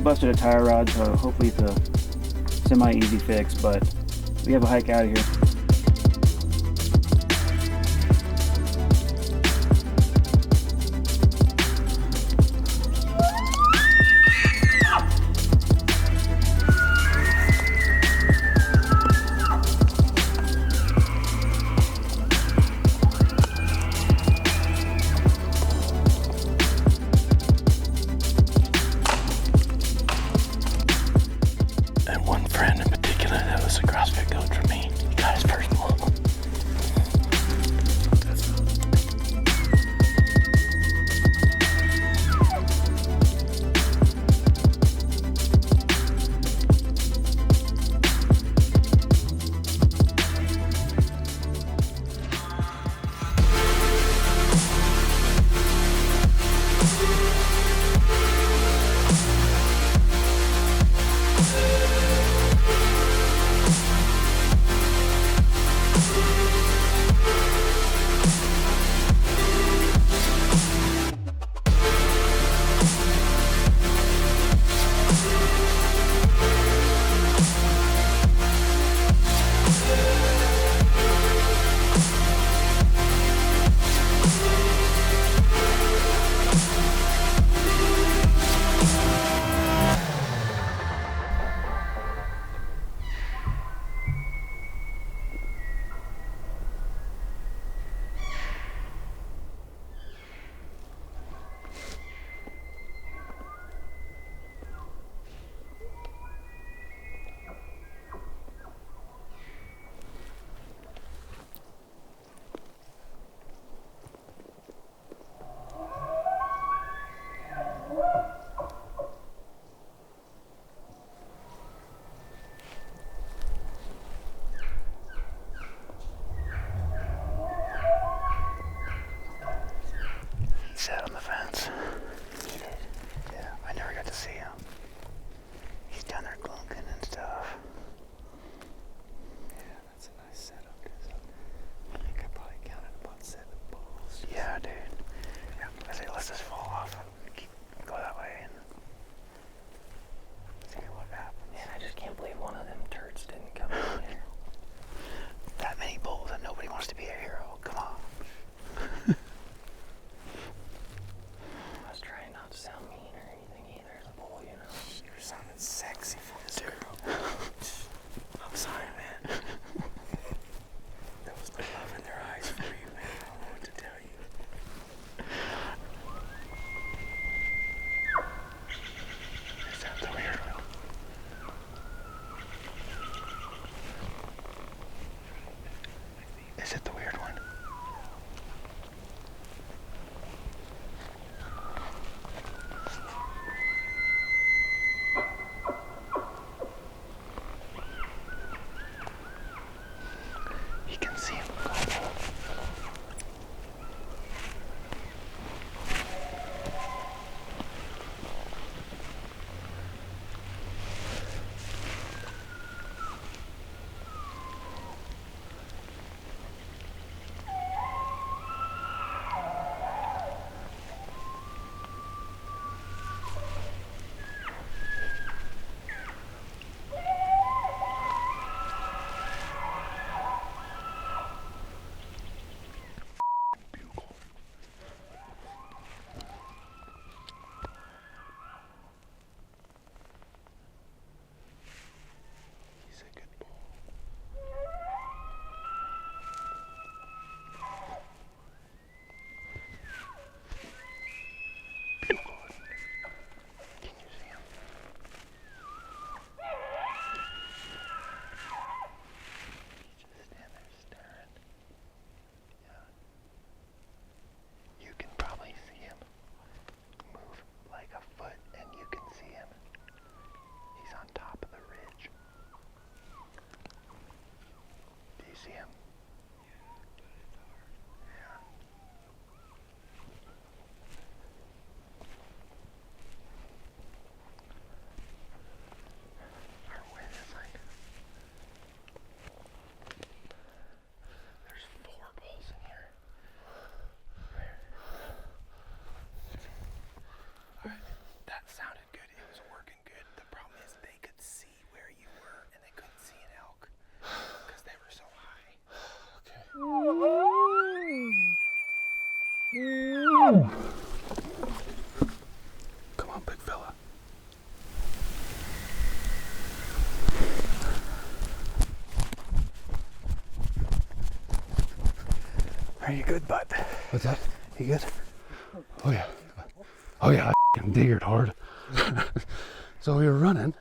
busted a tire rod, so hopefully it's a semi-easy fix, but we have a hike out of here. Sat on the fence. Yeah, I never got to see him. He's down there glunking and stuff. Yeah, that's a nice setup. I think I probably counted about 7 balls. Yeah, dude. Yeah, I say let's just fall off. Go that way and see what happens. Man, I just can't believe one of them turds didn't come in here. That many bulls and nobody wants to be a hero. Come on. I was trying not to sound mean or anything either as a bull, you know. You're sounding sexy for this girl. I'm sorry, man. That was the love in their eyes for you, man. I don't know what to tell you. Is that the weird one? Is it the weird one? You can see him. He's a good bull. Bugle. Can you see him? He's just standing there staring. Yeah. You can probably see him move like a foot and you can see him. He's on top of the ridge. Do you see him? Yeah. Our wind is like, there's 4 bulls in here. Alright, that sounded good. It was working good. Come on, big fella. Are you good, bud? What's that? You good? Oh yeah. Oh yeah, I diggered hard. So we were running.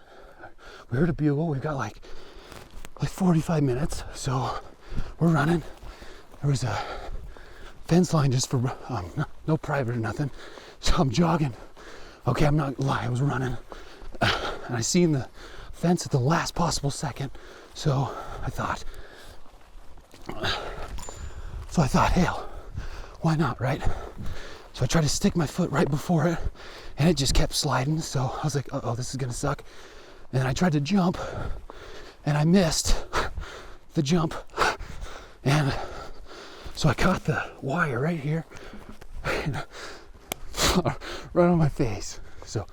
We heard a bugle. We've got like 45 minutes. So we're running. There was a fence line just for no private or nothing. So I'm jogging. Okay, I'm not lying. I was running, and I seen the fence at the last possible second. So I thought, hell, why not, right? So I tried to stick my foot right before it, and it just kept sliding. So I was like, uh-oh, this is gonna suck. And I tried to jump, and I missed the jump. And so I caught the wire right here, right on my face. So,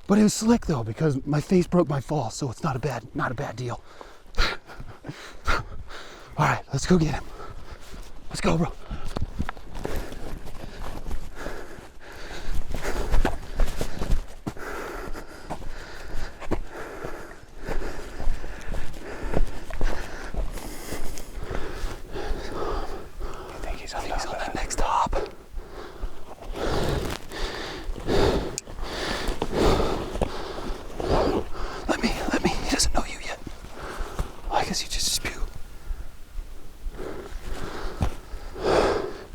but it was slick though, because my face broke my fall, so it's not a bad deal. All right, let's go get him. Let's go, bro. I think he's on that next hop. Let me. He doesn't know you yet. I guess you just spew.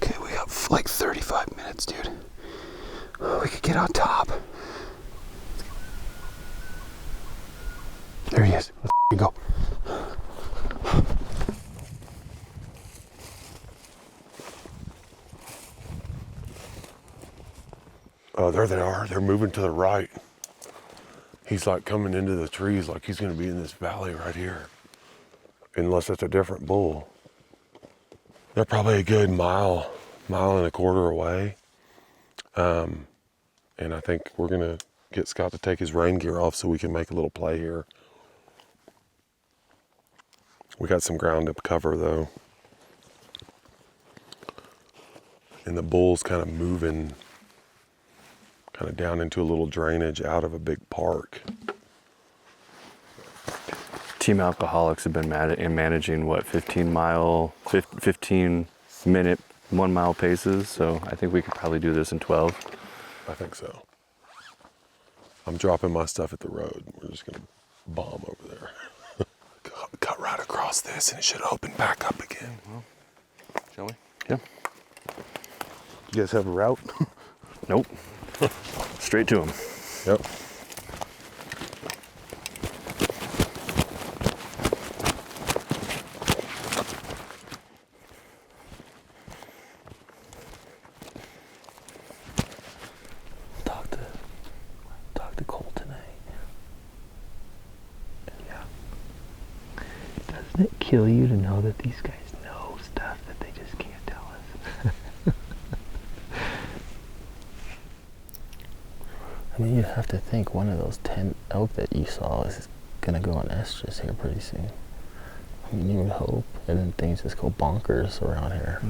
Okay, we got like 35 minutes, dude. We could get on top. There he is. Let's go. Oh, there they are. They're moving to the right. He's like coming into the trees like he's going to be in this valley right here. Unless it's a different bull. They're probably a good mile and a quarter away. And I think we're going to get Scott to take his rain gear off so we can make a little play here. We got some ground to cover though. And the bull's kind of moving kind of down into a little drainage out of a big park. Team Alcoholics have been managing what, 15 minute 1 mile paces, so I think we could probably do this in 12. I think so. I'm dropping my stuff at the road. We're just gonna bomb over there. Cut right across this and it should open back up again. Well, shall we? Yeah. You guys have a route? Nope. Straight to him. Yep. Talk to Cole tonight. Yeah. Doesn't it kill you to know that these guys know stuff that they just can't tell us? I mean, you have to think one of those 10 elk that you saw is gonna go on estrus here pretty soon. I mean, you would hope, and then things just go bonkers around here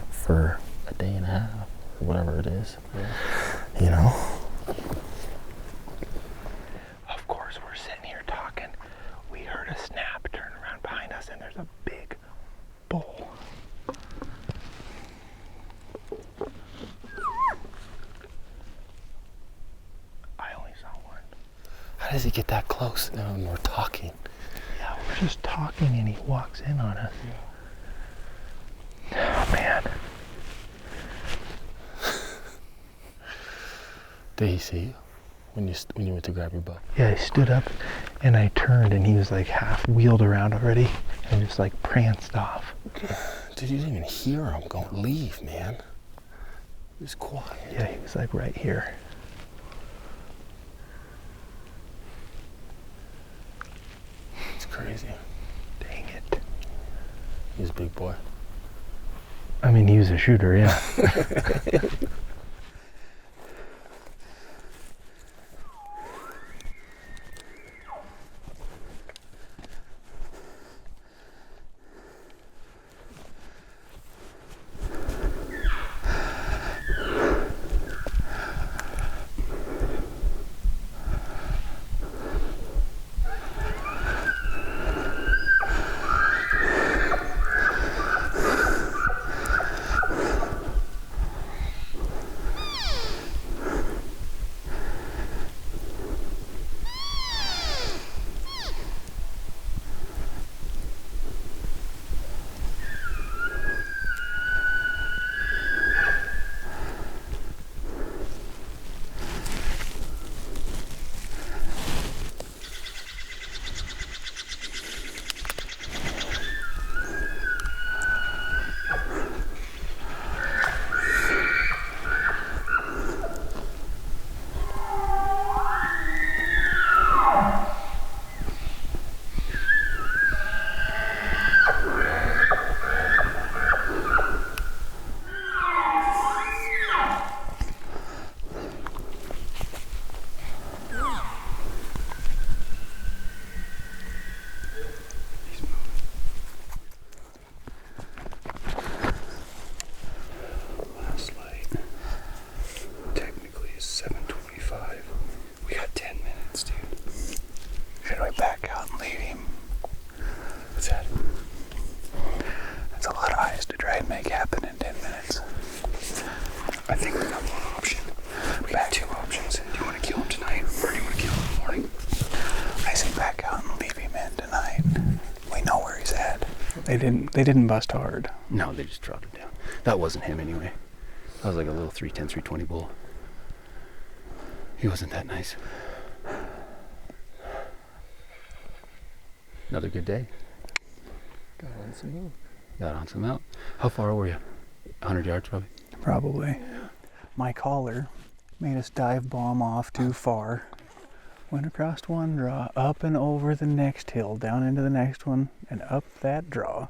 for a day and a half, or whatever it is. Yeah. You know? Of course, we're sitting here talking. We heard a snap turn around behind us, and there's a big bull. I only saw one. How does he get that close now when we're talking? Yeah, we're just talking, and he walks in on us. Oh, man. Did he see you when you went to grab your bow? Yeah, I stood up, and I turned, and he was like half wheeled around already, and just like pranced off. Dude, you didn't even hear him go leave, man. He was quiet. Yeah, he was like right here. It's crazy. Dang it. He's a big boy. I mean, he was a shooter, yeah. make happen in 10 minutes. I think we got one option. We got two options. Do you want to kill him tonight, or do you want to kill him in the morning? I say back out and leave him in tonight. We know where he's at. They didn't bust hard. No, they just dropped him down. That wasn't him anyway. That was like a little 310, 320 bull. He wasn't that nice. Another good day. Got on some milk. Got on some milk. How far were you? 100 yards probably? Probably. My caller made us dive bomb off too far. Went across one draw, up and over the next hill, down into the next one, and up that draw.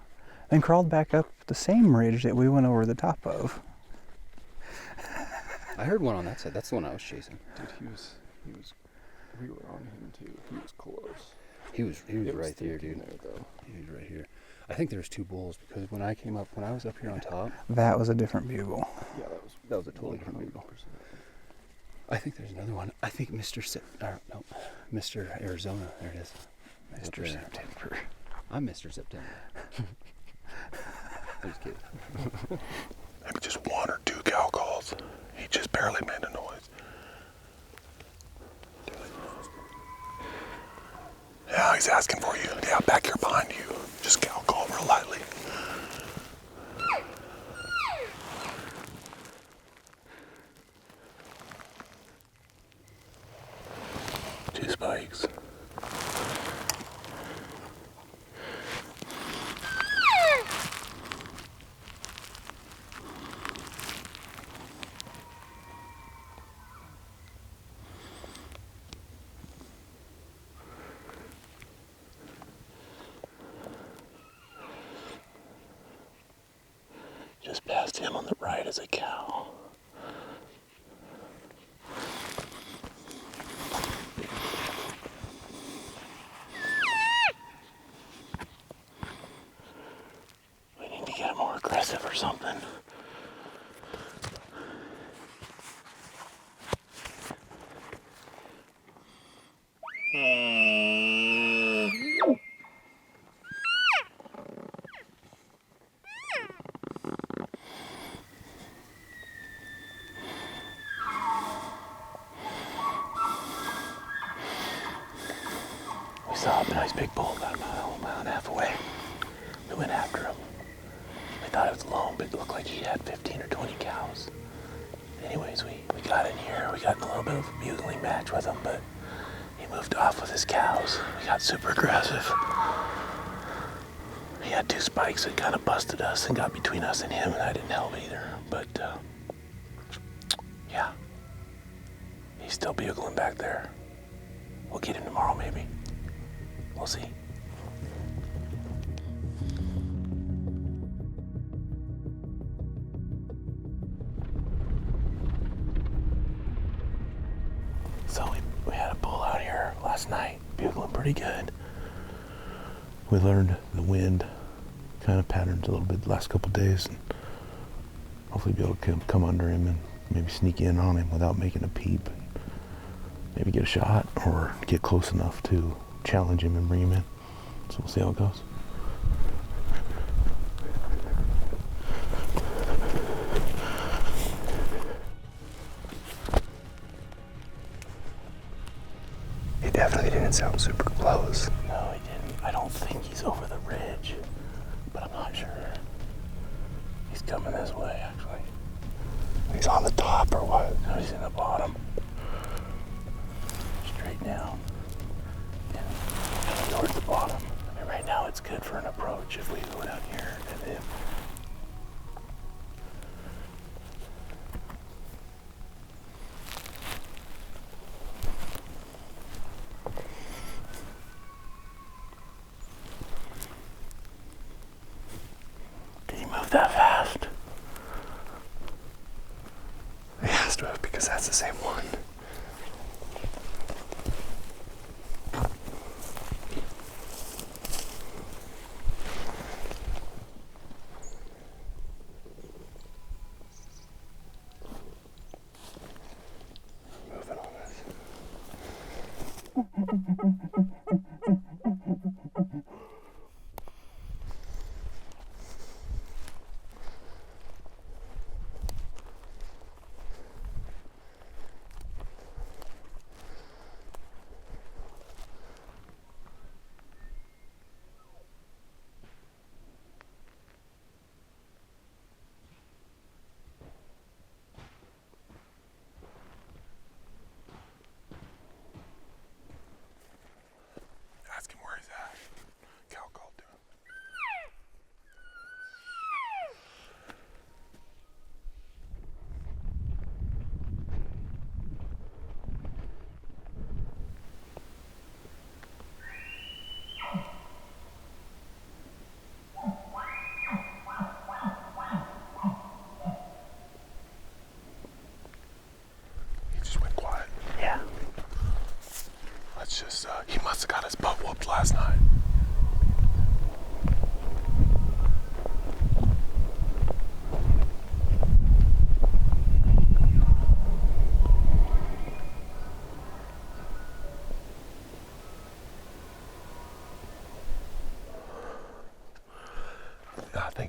Then crawled back up the same ridge that we went over the top of. I heard one on that side. That's the one I was chasing. Dude, we were on him too. He was close. He was right there, dude. There, though. He was right here. I think there's two bulls because when I was up here on top. That was a different bugle. Yeah, That was a totally different bugle. I think there's another one. I think Mr. Arizona. There it is. Mr. September. I'm Mr. September. I'm just kidding. Maybe just one or two cow calls. He just barely made a noise. Yeah, he's asking for you. Yeah, back here behind you. Just cow call real lightly. Two spikes. Just past him on the right is a cow. We need to get more aggressive or something. We saw a nice big bull about a mile and a half away. We went after him. We thought it was alone, but it looked like he had 15 or 20 cows. Anyways, we got in here. We got in a little bit of a bugling match with him, but he moved off with his cows. We got super aggressive. He had two spikes that kind of busted us and got between us and him, and I didn't help either. But, yeah. He's still bugling back there. We'll get him tomorrow, maybe. We'll see. So we had a bull out here last night, bugling pretty good. We learned the wind kind of patterns a little bit the last couple of days, and hopefully be able to come under him and maybe sneak in on him without making a peep. Maybe get a shot or get close enough to challenge him and bring him in. So we'll see how it goes. He definitely didn't sound super close. No, he didn't. I don't think he's over the ridge, but I'm not sure. He's coming this way, actually. He's on the top or what? No, he's in the bottom. Straight down. And towards the bottom. I mean, right now it's good for an approach if we go down here and then. Can you move that fast? He has to have, because that's the same one. Moving on this.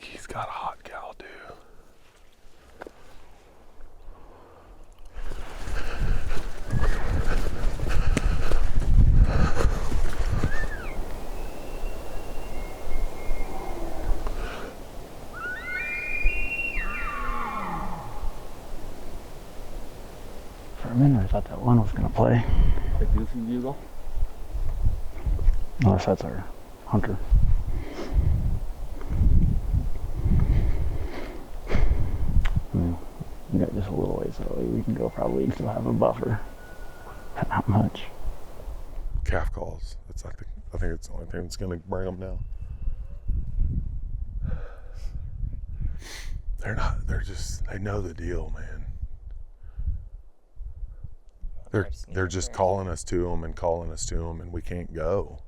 think he's got a hot gal too. For a minute, I thought that one was going to play. The goofy bugle? Unless that's our hunter. We got just a little ways that way. We can go probably and still have a buffer. But not much. Calf calls. I think it's the only thing that's going to bring them now. They know the deal, man. They're just calling us to them and calling us to them, and we can't go.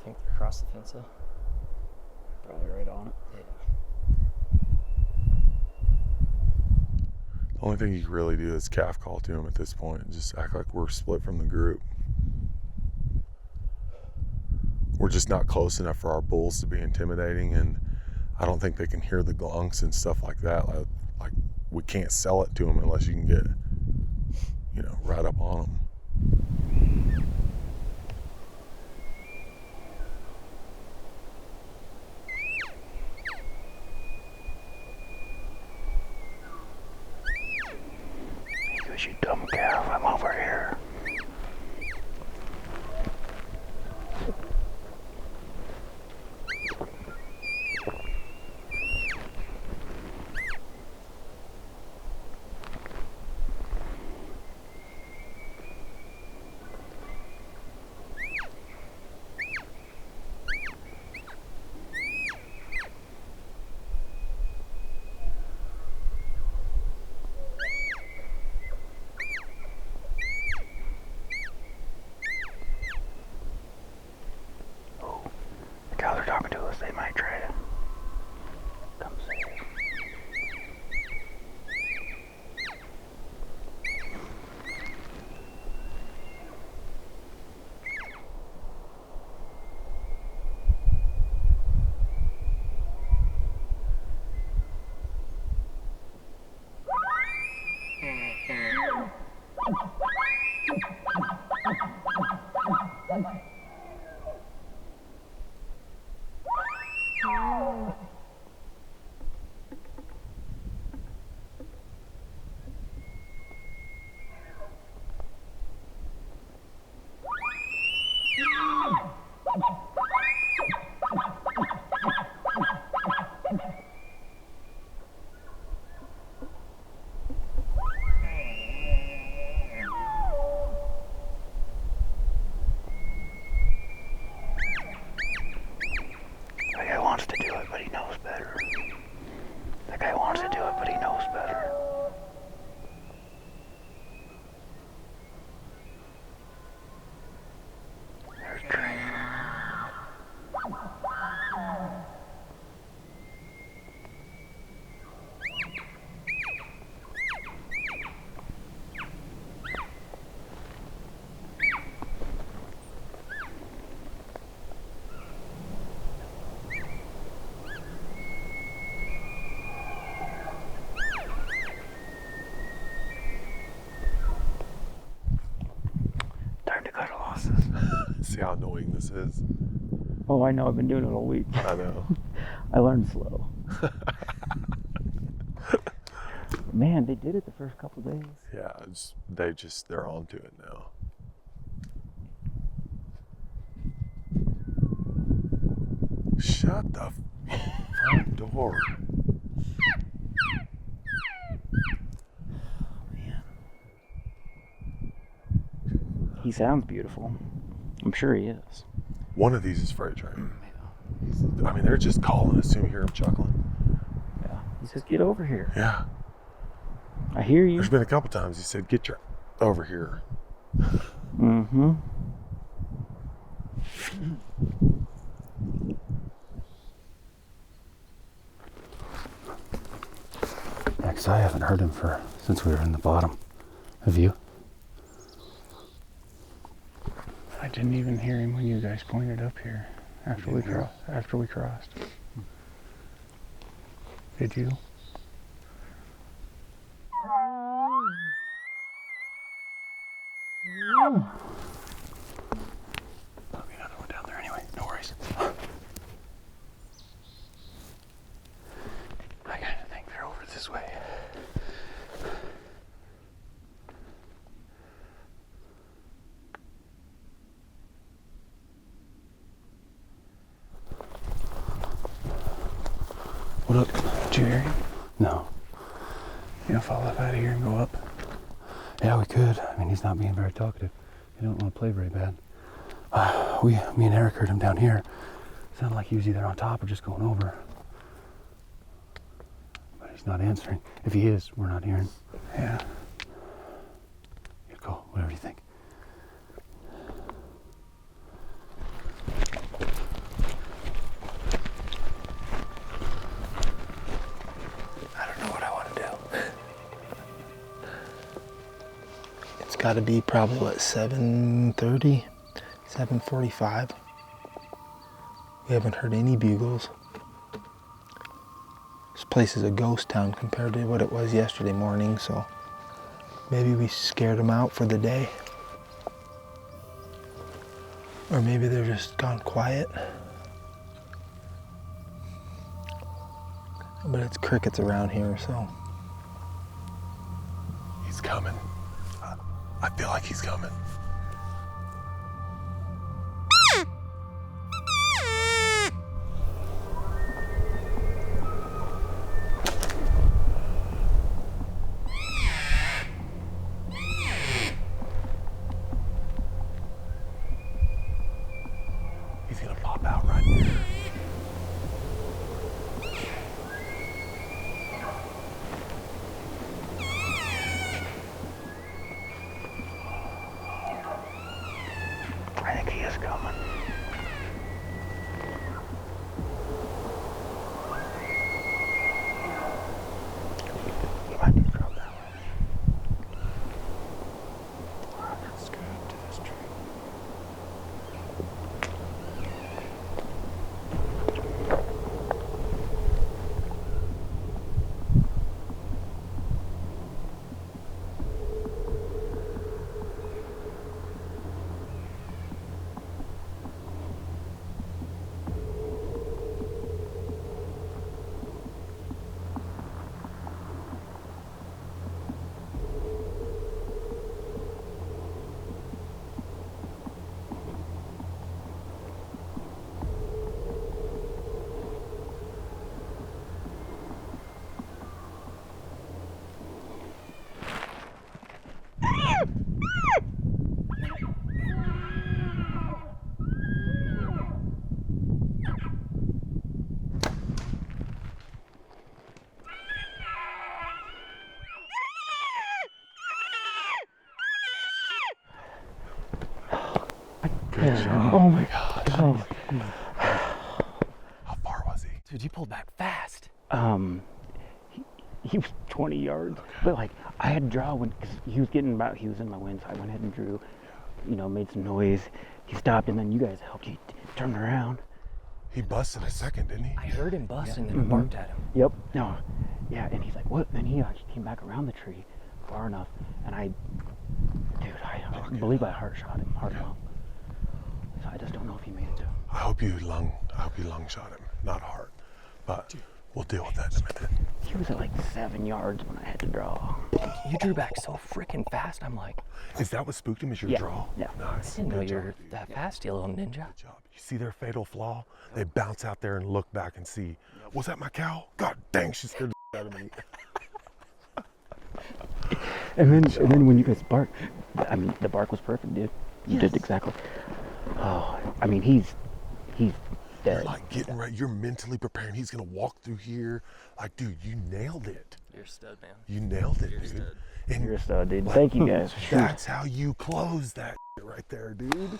I think they're across the fence though. Probably right on it. Yeah. The only thing you can really do is calf call to them at this point and just act like we're split from the group. We're just not close enough for our bulls to be intimidating, and I don't think they can hear the glunks and stuff like that. Like we can't sell it to them unless you can get, right up on them. You dumb calf, I'm over here. Cows are talking to us, they might try to come see us. That guy wants to do it, but he knows better. That guy wants to do it, but he knows better. There's Trey. Time to cut losses. See how annoying this is? Oh, I know. I've been doing it all week. I know. I learned slow. Man, they did it the first couple days. Yeah, they're on to it now. Shut the front door. Man. He sounds beautiful. I'm sure he is. One of these is freight train. They're just calling us soon. You hear him chuckling. Yeah. He says, get over here. Yeah. I hear you. There's been a couple times he said, get your over here. Mm-hmm. Yeah, 'cause I haven't heard him since we were in the bottom. Have you? I didn't even hear him when you guys pointed up here. After we crossed. Did you? There'll be another one down there anyway. No worries. I kind of think they're over this way. What up? Did you hear him? No. You know, fall up out of here and go up. Yeah, we could. I mean, he's not being very talkative. He don't want to play very bad. Me and Eric heard him down here. Sounded like he was either on top or just going over. But he's not answering. If he is, we're not hearing. Yeah. You go, whatever you think. I don't know what I want to do. It's got to be probably, what, 7:30, 7:45. We haven't heard any bugles. This place is a ghost town compared to what it was yesterday morning, so maybe we scared them out for the day. Or maybe they're just gone quiet. But it's crickets around here, so. He's coming. I feel like he's coming. He's gonna pop out right there. I think he is coming. You might need to drop that one. Let's go up to this tree. Oh my God. Oh. How far was he? Dude, you pulled back fast. He was 20 yards, but like I had to draw when, cause he was in my wind, so I went ahead and drew, you know, made some noise. He stopped, and then you guys helped. He turned around. He busted a second, didn't he? I heard him busting and barked at him. Yep. No. Yeah, and he's like, what? And he actually came back around the tree far enough, and I believe I heart shot him, heart lung. So I just don't know if he made it to. I hope you lung shot him, not heart. But we'll deal with that in a minute. He was at like 7 yards when I had to draw. You drew back so freaking fast. I'm like, Is that what spooked him? Is your Yeah. draw? Yeah. I Nice. didn't know Good you job, were dude. that fast, you little ninja. Good job. You see their fatal flaw? They bounce out there and look back and see, was that my cow? God dang, she scared the out of me. And then when you guys barked, I mean, the bark was perfect, dude. You did exactly. Oh, I mean, he's You're dead. like getting right. You're mentally preparing. He's gonna walk through here. Like, dude, you nailed it. You're a stud, man. You nailed it, You're a dude. stud. And You're a stud, dude. Thank you guys. that's how you close that right there, dude.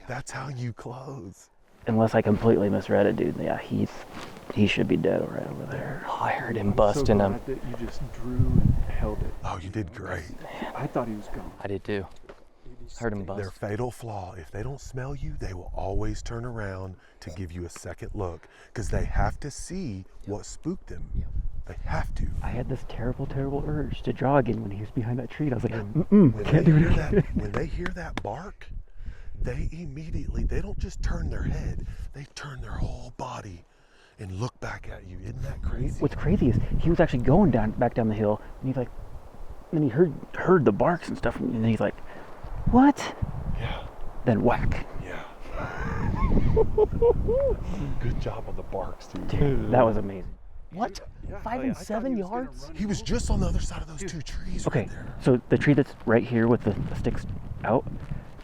That's how you close. Unless I completely misread it, dude. Yeah, he should be dead right over there. Oh, I heard him busting him. that you just drew and held it. Oh, you did great. I thought he was gone. I did too. Heard him bust. Their fatal flaw, if they don't smell you, they will always turn around to give you a second look because they have to see what spooked them. They have to. I had this terrible, terrible urge to draw again when he was behind that tree. I was like, When they hear that bark, they immediately, they don't just turn their head, they turn their whole body and look back at you. Isn't that crazy? What's crazy is he was actually going back down the hill, and he's like, and then he heard the barks and stuff, and then he's like, what? Yeah. Then whack. Yeah. Good job on the barks, dude. Dude, that was amazing. What? Yeah, 5 and 7 yards? He was just on the other side of those two trees Okay, right there. so the tree that's right here with the sticks out,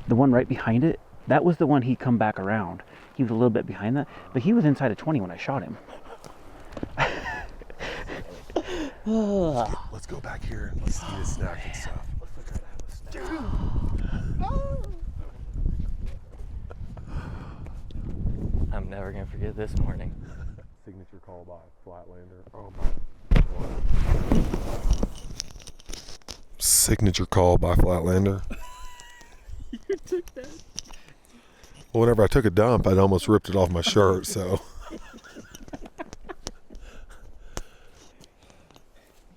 the one right behind it, that was the one he come back around. He was a little bit behind that, but he was inside of 20 when I shot him. Let's go back here and let's see his snack and stuff. I'm never gonna forget this morning. Signature call by Flatlander. Oh my. Signature call by Flatlander. You took that? Well, whenever I took a dump, I'd almost ripped it off my shirt, so.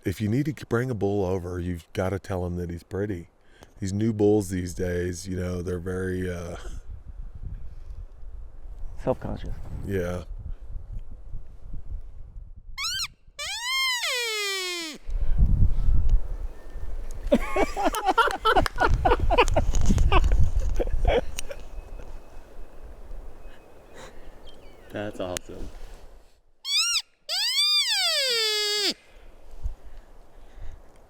If you need to bring a bull over, you've got to tell him that he's pretty. These new bulls these days, you know, they're very, Self-conscious. yeah. That's awesome.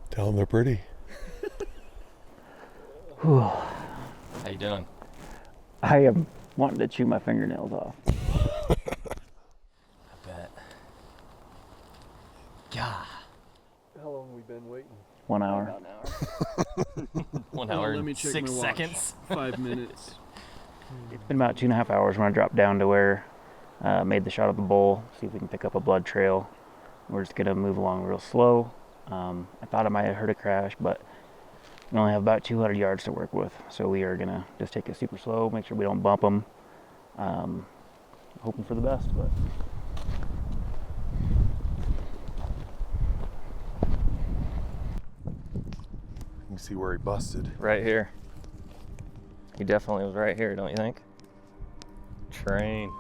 Tell them they're pretty. How you doing? I am wanting to chew my fingernails off. I bet. God. How long have we been waiting? 1 hour. About an hour. 1 hour let me and check 6 my watch. seconds. 5 minutes. It's been about 2.5 hours when I dropped down to where made the shot of the bull, see if we can pick up a blood trail. We're just gonna move along real slow. I thought I might have heard a crash, but we only have about 200 yards to work with, so we are gonna just take it super slow, make sure we don't bump them. Hoping for the best, but You can see where he busted. Right here. He definitely was right here, don't you think? Train.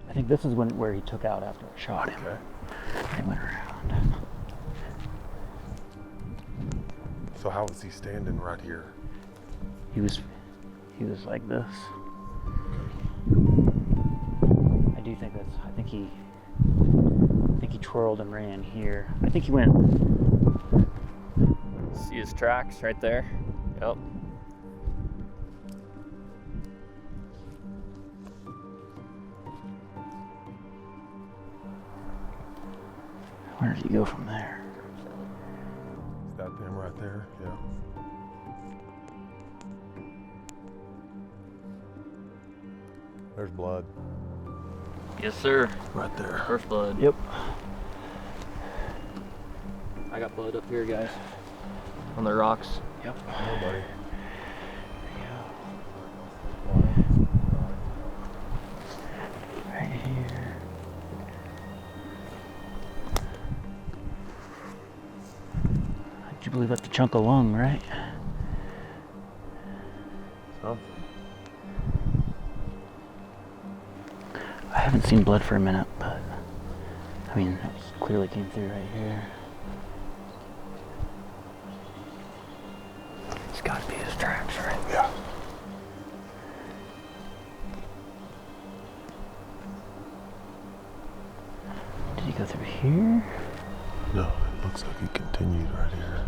I think this is where he took out after I shot him. Okay. He went around. So how was he standing right here? He was like this. I do think that's. I think he twirled and ran here. I think he went. See his tracks right there? Yep. Where did he go from there? Is that him right there? Yeah. There's blood. Yes, sir. Right there. First blood. Yep. I got blood up here, guys. On the rocks. Yep. Nobody. Right here. How'd you believe that's a chunk of lung, right? Something. I haven't seen blood for a minute, but I mean, it clearly came through right here. It's got to be his tracks, right? Yeah. Did he go through here? No, it looks like he continued right here.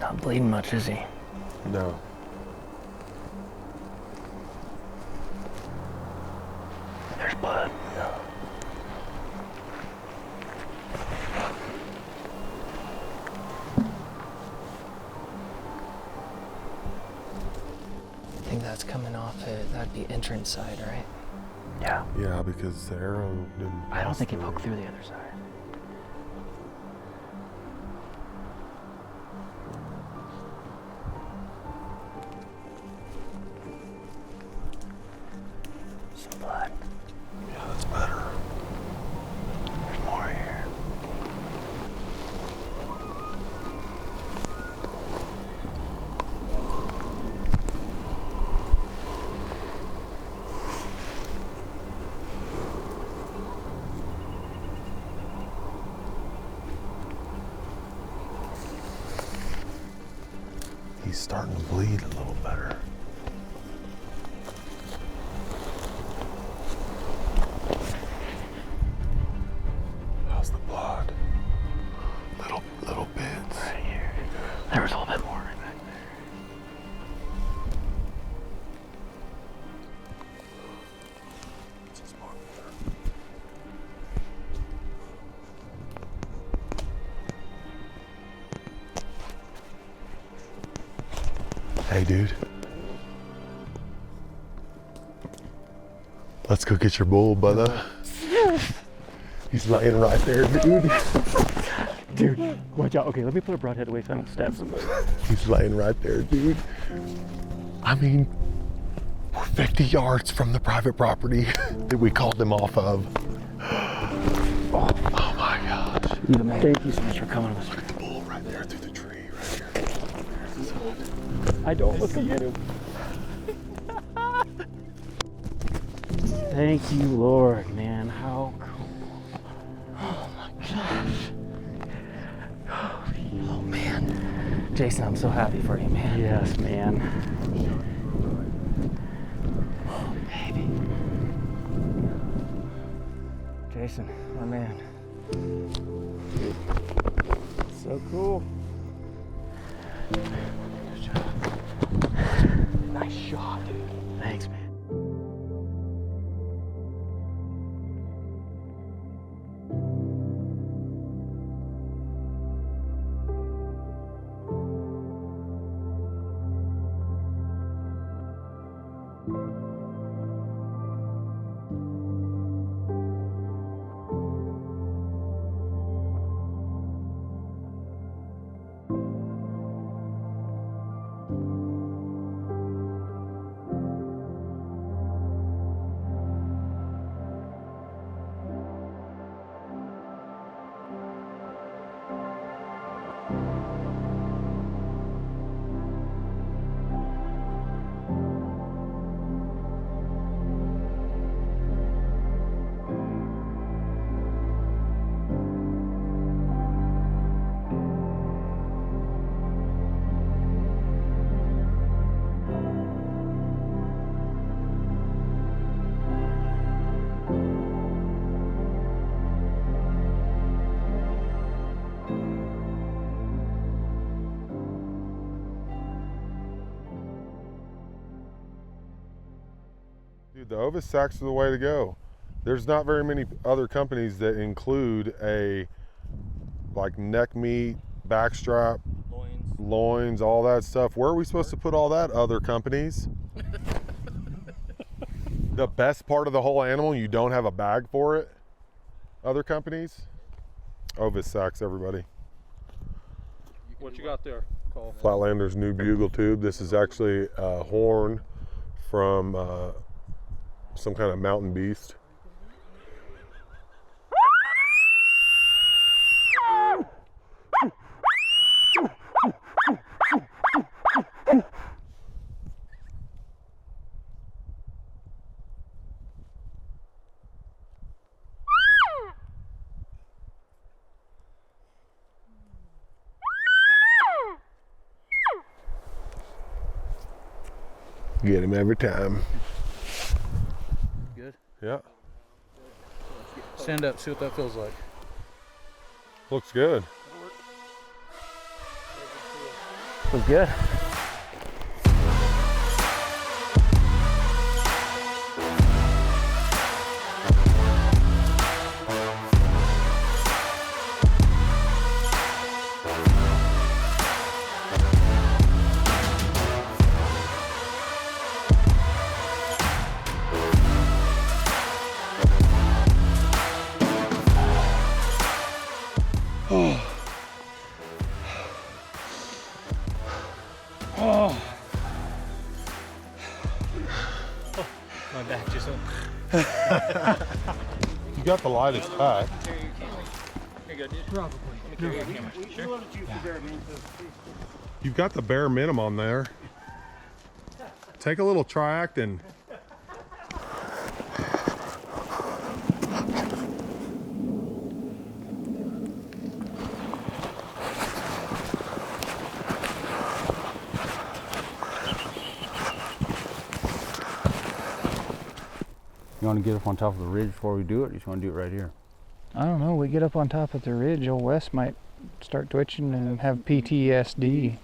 Not bleeding much, is he? No. There's blood. Yeah. I think that's coming off it. That'd be entrance side, right? Yeah. Yeah, because the arrow didn't. I don't pass think it through. poked through the other side. Some blood. Yeah, that's better. There's more here. He's starting to bleed a little better. How's the blood? Little bits. Right here. There was a little bit more right back there. Hey, dude. Let's go get your bull, brother. He's laying right there, dude. Dude, watch out. Okay, let me put a broadhead away so I don't stab somebody. He's laying right there, dude. I mean, we're 50 yards from the private property that we called them off of. Oh my gosh. Thank you so much for coming with us. Bull right there through the tree, right here. I don't. Let's go get him. Thank you, Lord, man. How cool. Oh my gosh. Oh man. Jason, I'm so happy for you, man. Yes, man. Oh, baby. Jason, my man. So cool. Good job. Nice shot, dude. Thanks, man. Dude, the Ovis sacks are the way to go. There's not very many other companies that include a like neck meat, backstrap, loins, all that stuff. Where are we supposed to put all that, other companies? The best part of the whole animal, you don't have a bag for it, other companies. Ovis sacks, everybody. What you got there, Cole? Flatlander's new bugle tube. This is actually a horn from some kind of mountain beast. Get him every time. Good. Yeah, Stand up, see what that feels like. looks good. Was good. Oh. My back just went. You got the lightest pack. Here you go, dude. Probably. Let me carry your camera. Sure? You've got the bare minimum there. Take a little triactin. You want to get up on top of the ridge before we do it, or you just want to do it right here? I don't know. We get up on top of the ridge, old Wes might start twitching and have PTSD.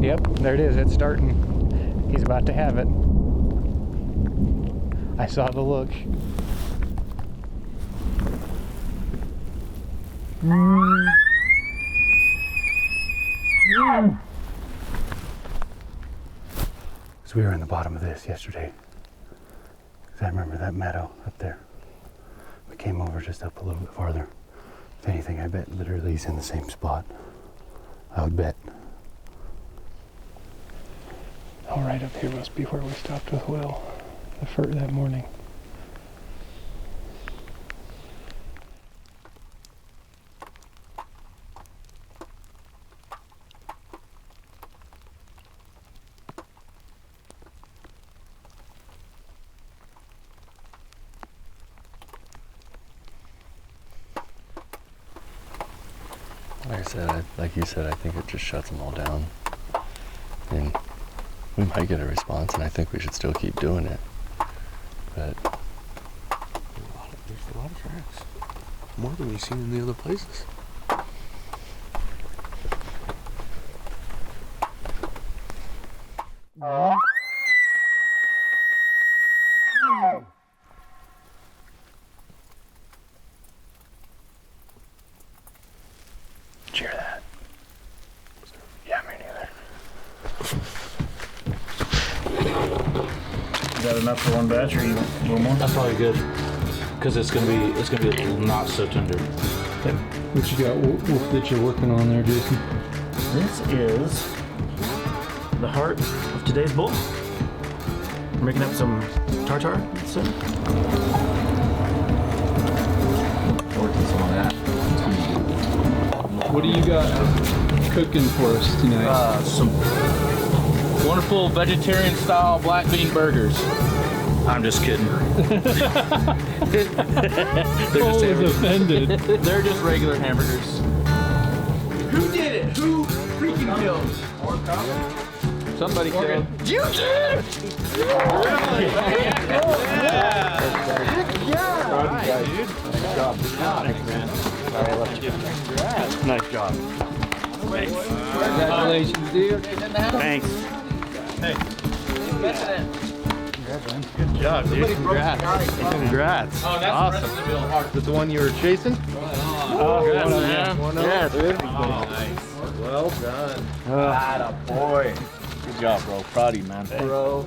Yep, there it is. It's starting. He's about to have it. I saw the look. So we were in the bottom of this yesterday. 'Cause I remember that meadow up there. We came over just up a little bit farther. If anything, I bet literally he's in the same spot. I would bet. Oh, right up here must be where we stopped with Will that morning. Like I said, like you said, I think it just shuts them all down. And we might get a response, and I think we should still keep doing it. But There's a lot of tracks. More than we've seen in the other places. Did you hear that? Yeah, me neither. Is that enough for one batch, or you want a little more? That's probably good. Because it's gonna be not so tender. Okay. What you got that you're working on there, Jason? This is the heart of today's bull. We're making up some tartar. So. Forward to some of that. What do you got cooking for us tonight? Some wonderful vegetarian style black bean burgers. I'm just kidding. They're just offended. They're just regular hamburgers. Who did it? Who freaking killed? Somebody killed. You did! Really? Yeah! Alright, dude. Good job. Thanks, man. Sorry, I left you. Nice job. Congratulations, dude. Thanks. Good job, dude. Congrats. Congrats. Oh, that's awesome. The rest of the bill. Is that the one you were chasing? Congrats, man. Yeah, dude. Oh, nice. Well done. Atta boy. Good job, bro. Proud of you, man. Bro.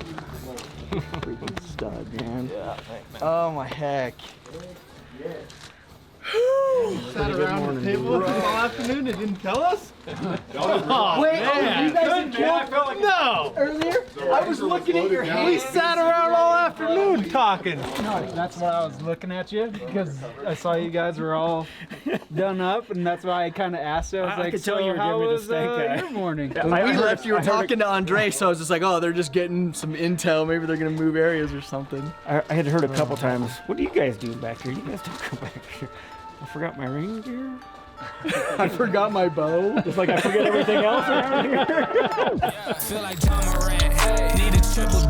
Freaking stud, man. Yeah, thanks, man. Oh my heck. Sat around the table all afternoon and didn't tell us? Wait, you guys didn't kill No! earlier? I was looking at your hand. We sat around all afternoon talking. No, that's why I was looking at you, because I saw you guys were all done up, and that's why I kind of asked you. I was I like, could tell so you were how giving me the was stank eye. your morning? When we left, you were talking to Andre, so I was just like, oh, they're just getting some intel. Maybe they're going to move areas or something. I had heard a couple times. What do you guys do back here? You guys don't come back here. I forgot my ring gear. I forgot my bow. It's like I forget everything else around here. Yeah, I feel like John Morant. Need a triple